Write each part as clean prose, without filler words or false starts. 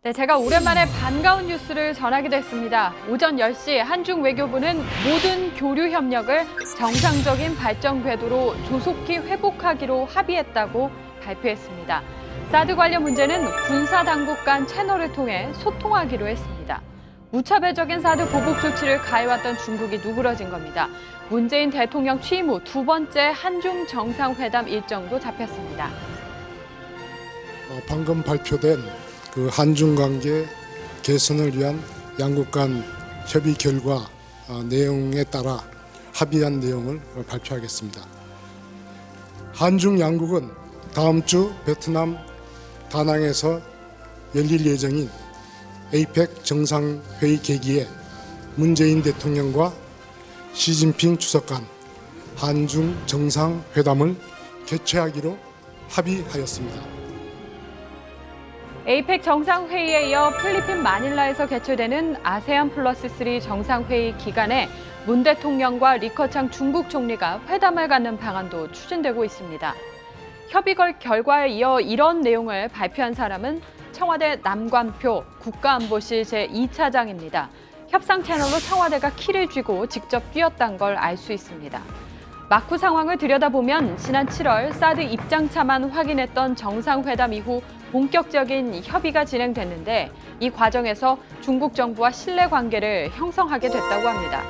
네, 제가 오랜만에 반가운 뉴스를 전하게 됐습니다. 오전 10시 한중 외교부는 모든 교류 협력을 정상적인 발전 궤도로 조속히 회복하기로 합의했다고 발표했습니다. 사드 관련 문제는 군사 당국 간 채널을 통해 소통하기로 했습니다. 무차별적인 사드 보복 조치를 가해왔던 중국이 누그러진 겁니다. 문재인 대통령 취임 후 두 번째 한중 정상회담 일정도 잡혔습니다. 방금 발표된 그 한중 관계 개선을 위한 양국 간 협의 결과 내용에 따라 합의한 내용을 발표하겠습니다. 한중 양국은 다음 주 베트남 다낭에서 열릴 예정인 에이펙 정상회의 계기에 문재인 대통령과 시진핑 주석 간 한중 정상회담을 개최하기로 합의하였습니다. 에이펙 정상회의에 이어 필리핀 마닐라에서 개최되는 아세안 플러스 3 정상회의 기간에 문 대통령과 리커창 중국 총리가 회담을 갖는 방안도 추진되고 있습니다. 협의 결과에 이어 이런 내용을 발표한 사람은 청와대 남관표 국가안보실 제2차장입니다. 협상 채널로 청와대가 키를 쥐고 직접 뛰었다는 걸 알 수 있습니다. 막후 상황을 들여다보면 지난 7월 사드 입장차만 확인했던 정상회담 이후 본격적인 협의가 진행됐는데 이 과정에서 중국 정부와 신뢰관계를 형성하게 됐다고 합니다.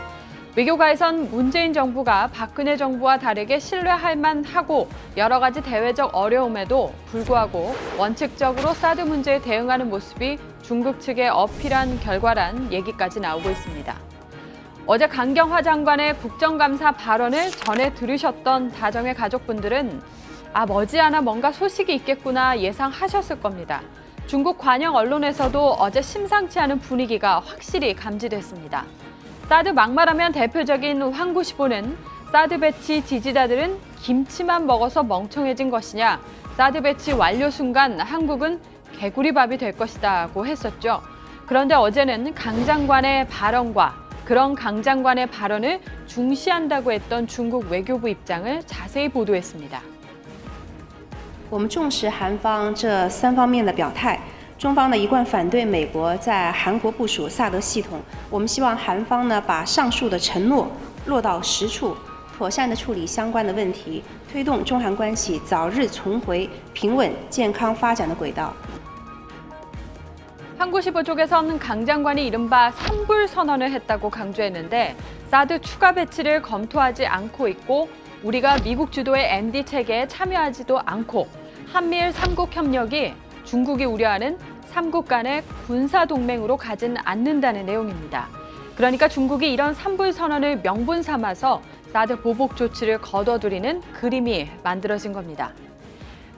외교가에선 문재인 정부가 박근혜 정부와 다르게 신뢰할 만하고 여러 가지 대외적 어려움에도 불구하고 원칙적으로 사드 문제에 대응하는 모습이 중국 측에 어필한 결과란 얘기까지 나오고 있습니다. 어제 강경화 장관의 국정감사 발언을 전해 들으셨던 다정의 가족분들은 머지않아 뭔가 소식이 있겠구나 예상하셨을 겁니다. 중국 관영 언론에서도 어제 심상치 않은 분위기가 확실히 감지됐습니다. 사드 막말하면 대표적인 황구시보는 사드 배치 지지자들은 김치만 먹어서 멍청해진 것이냐, 사드 배치 완료 순간 한국은 개구리밥이 될 것이다고 했었죠. 그런데 어제는 강 장관의 발언과 그런 강 장관의 발언을 중시한다고 했던 중국 외교부 입장을 자세히 보도했습니다. 我们重视韩方这3方面的表态，中方呢一贯反对美国在韩国部署萨德系统。我们希望韩方呢把上述的承诺落到实处，妥善地处理相关的问题，推动中韩关系早日重回平稳健康发展的轨道。 한국시보 쪽에서는 강 장관이 이른바 삼불 선언을 했다고 강조했는데 사드 추가 배치를 검토하지 않고 있고 우리가 미국 주도의 MD 체계에 참여하지도 않고 한미일 3국 협력이 중국이 우려하는 3국 간의 군사 동맹으로 가진 않는다는 내용입니다. 그러니까 중국이 이런 삼불 선언을 명분 삼아서 사드 보복 조치를 거둬들이는 그림이 만들어진 겁니다.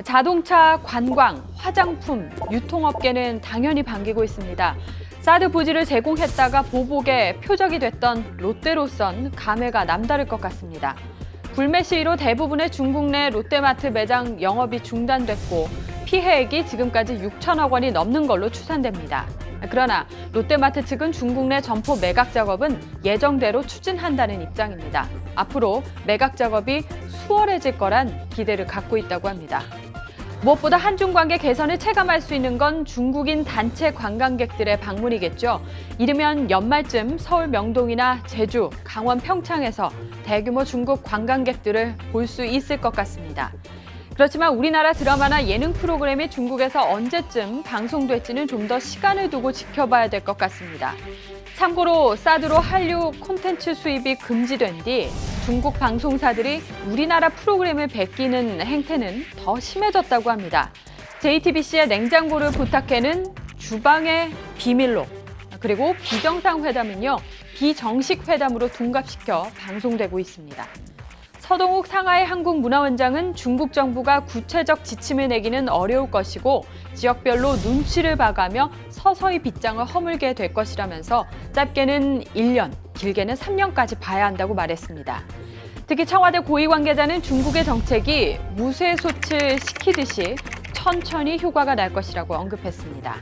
자동차, 관광, 화장품, 유통업계는 당연히 반기고 있습니다. 사드 부지를 제공했다가 보복의 표적이 됐던 롯데로선 감회가 남다를 것 같습니다. 불매 시위로 대부분의 중국 내 롯데마트 매장 영업이 중단됐고 피해액이 지금까지 6천억 원이 넘는 걸로 추산됩니다. 그러나 롯데마트 측은 중국 내 점포 매각 작업은 예정대로 추진한다는 입장입니다. 앞으로 매각 작업이 수월해질 거란 기대를 갖고 있다고 합니다. 무엇보다 한중 관계 개선을 체감할 수 있는 건 중국인 단체 관광객들의 방문이겠죠. 이르면 연말쯤 서울 명동이나 제주, 강원 평창에서 대규모 중국 관광객들을 볼 수 있을 것 같습니다. 그렇지만 우리나라 드라마나 예능 프로그램이 중국에서 언제쯤 방송될지는 좀 더 시간을 두고 지켜봐야 될 것 같습니다. 참고로 사드로 한류 콘텐츠 수입이 금지된 뒤 중국 방송사들이 우리나라 프로그램을 베끼는 행태는 더 심해졌다고 합니다. JTBC의 냉장고를 부탁해는 주방의 비밀로, 그리고 비정상회담은요, 비정식 회담으로 둔갑시켜 방송되고 있습니다. 서동욱 상하이 한국문화원장은 중국 정부가 구체적 지침을 내기는 어려울 것이고 지역별로 눈치를 봐가며 서서히 빗장을 허물게 될 것이라면서 짧게는 1년, 길게는 3년까지 봐야 한다고 말했습니다. 특히 청와대 고위 관계자는 중국의 정책이 무쇠솥을 식히듯이 천천히 효과가 날 것이라고 언급했습니다.